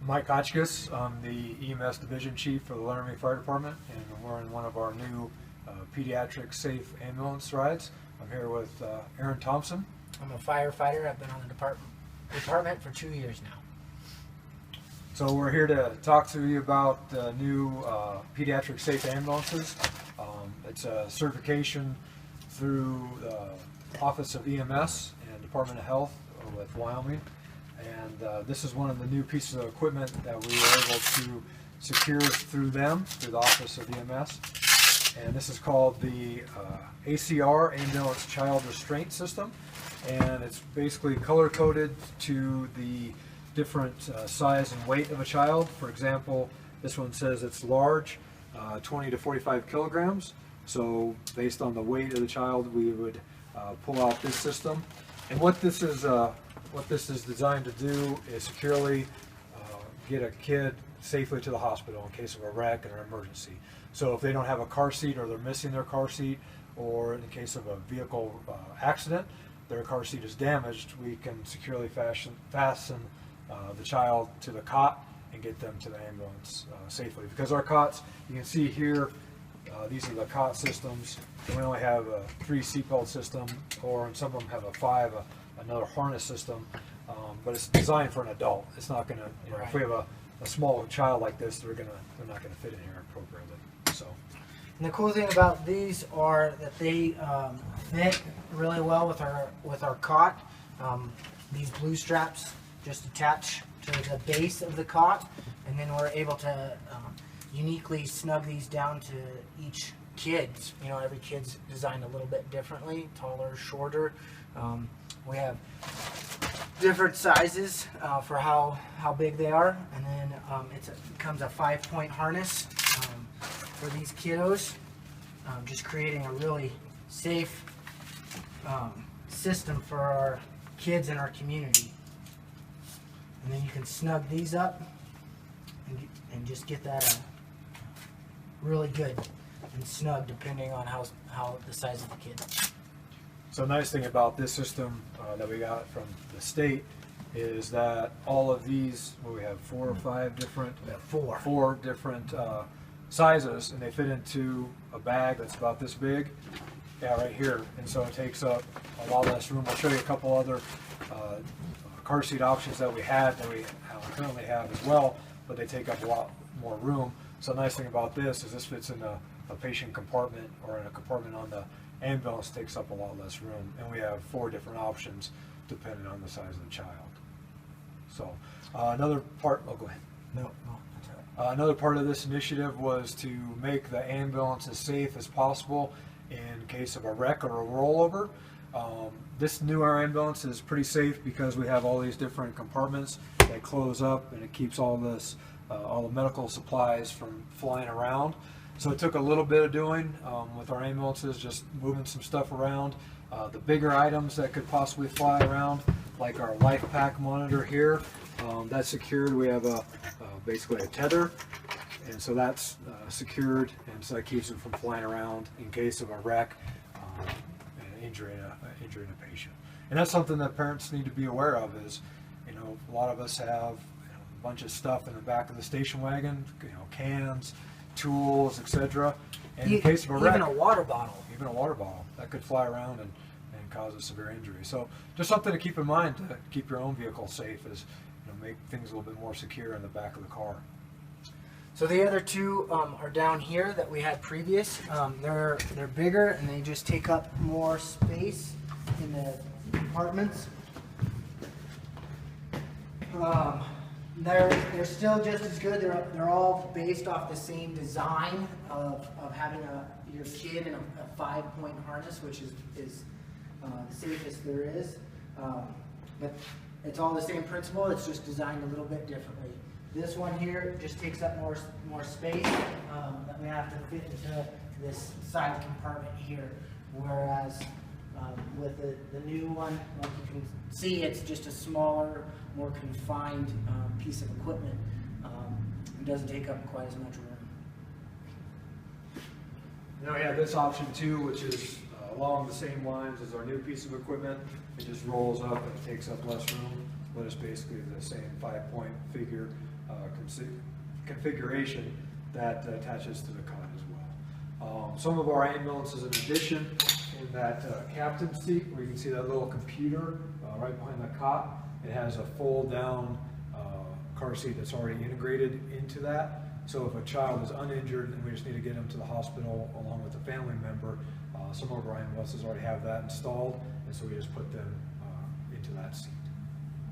Mike Hotchkiss. I'm the EMS Division Chief for the Laramie Fire Department, and we're in one of our new Pediatric Safe Ambulance rides. I'm here with Aaron Thompson. I'm a firefighter. I've been on the department for 2 years now. So we're here to talk to you about the new Pediatric Safe Ambulances. It's a certification through the Office of EMS and Department of Health with Wyoming. And this is one of the new pieces of equipment that we were able to secure through them, through the Office of EMS. And this is called the ACR, Ambulance Child Restraint System. And it's basically color-coded to the different size and weight of a child. For example, this one says it's large, 20 to 45 kilograms. So based on the weight of the child, we would pull out this system. And what this is designed to do is securely get a kid safely to the hospital in case of a wreck or an emergency. So if they don't have a car seat, or they're missing their car seat, or in the case of a vehicle accident, their car seat is damaged, we can securely fasten the child to the cot and get them to the ambulance safely. Because our cots, you can see here, these are the cot systems. And we only have a 3 seatbelt system, or and some of them have a 5, another harness system. But it's designed for an adult. It's not going to, you know, if we have a small child like this, they're not going to fit in here appropriately. So. And the cool thing about these are that they fit really well with our cot. These blue straps just attach to the base of the cot, and then we're able to uniquely snug these down to each kid. You know, every kid's designed a little bit differently, taller, shorter. We have different sizes for how big they are, and then it becomes a 5-point harness for these kiddos, just creating a really safe system for our kids in our community. And then you can snug these up and just get that really good and snug depending on how the size of the kid. So the nice thing about this system that we got from the state is that all of these, well, we have 4 or 5 different, four different sizes, and they fit into a bag that's about this big, right here. And so it takes up a lot less room. I'll show you a couple other car seat options that we had that we currently have as well, but they take up a lot more room. So the nice thing about this is this fits in a patient compartment, or in a compartment on the ambulance, takes up a lot less room. And we have 4 different options depending on the size of the child. So another part, oh, go ahead. No, that's all right. Another part of this initiative was to make the ambulance as safe as possible in case of a wreck or a rollover. This newer ambulance is pretty safe because we have all these different compartments that close up, and it keeps all the medical supplies from flying around. So it took a little bit of doing with our ambulances, just moving some stuff around. The bigger items that could possibly fly around, like our life pack monitor here, that's secured. We have basically a tether, and so that's secured, and so that keeps it from flying around in case of a wreck and injuring a patient. And that's something that parents need to be aware of. Is, you know, a lot of us have a bunch of stuff in the back of the station wagon, you know, cans, tools, etc. And in case of a wreck, even a water bottle, that could fly around and cause a severe injury. So just something to keep in mind to keep your own vehicle safe, is, you know, make things a little bit more secure in the back of the car. So the other 2 are down here that we had previous. They're bigger, and they just take up more space in the compartments. They're still just as good. They're all based off the same design of having your kid in a 5-point harness, which is the safest there is. But it's all the same principle. It's just designed a little bit differently. This one here just takes up more space that we have to fit into this side compartment here. Whereas with the new one, like you can see, it's just a smaller, more confined piece of equipment. It doesn't take up quite as much room. Now we have this option too, which is along the same lines as our new piece of equipment. It just rolls up and it takes up less room but it's basically the same 5-point figure configuration that attaches to the cot as well. Some of our ambulances, in addition, in that captain's seat, where you can see that little computer right behind the cot, it has a fold-down car seat that's already integrated into that. So if a child is uninjured and we just need to get them to the hospital along with a family member, some of our ambulances already have that installed, and so we just put them into that seat.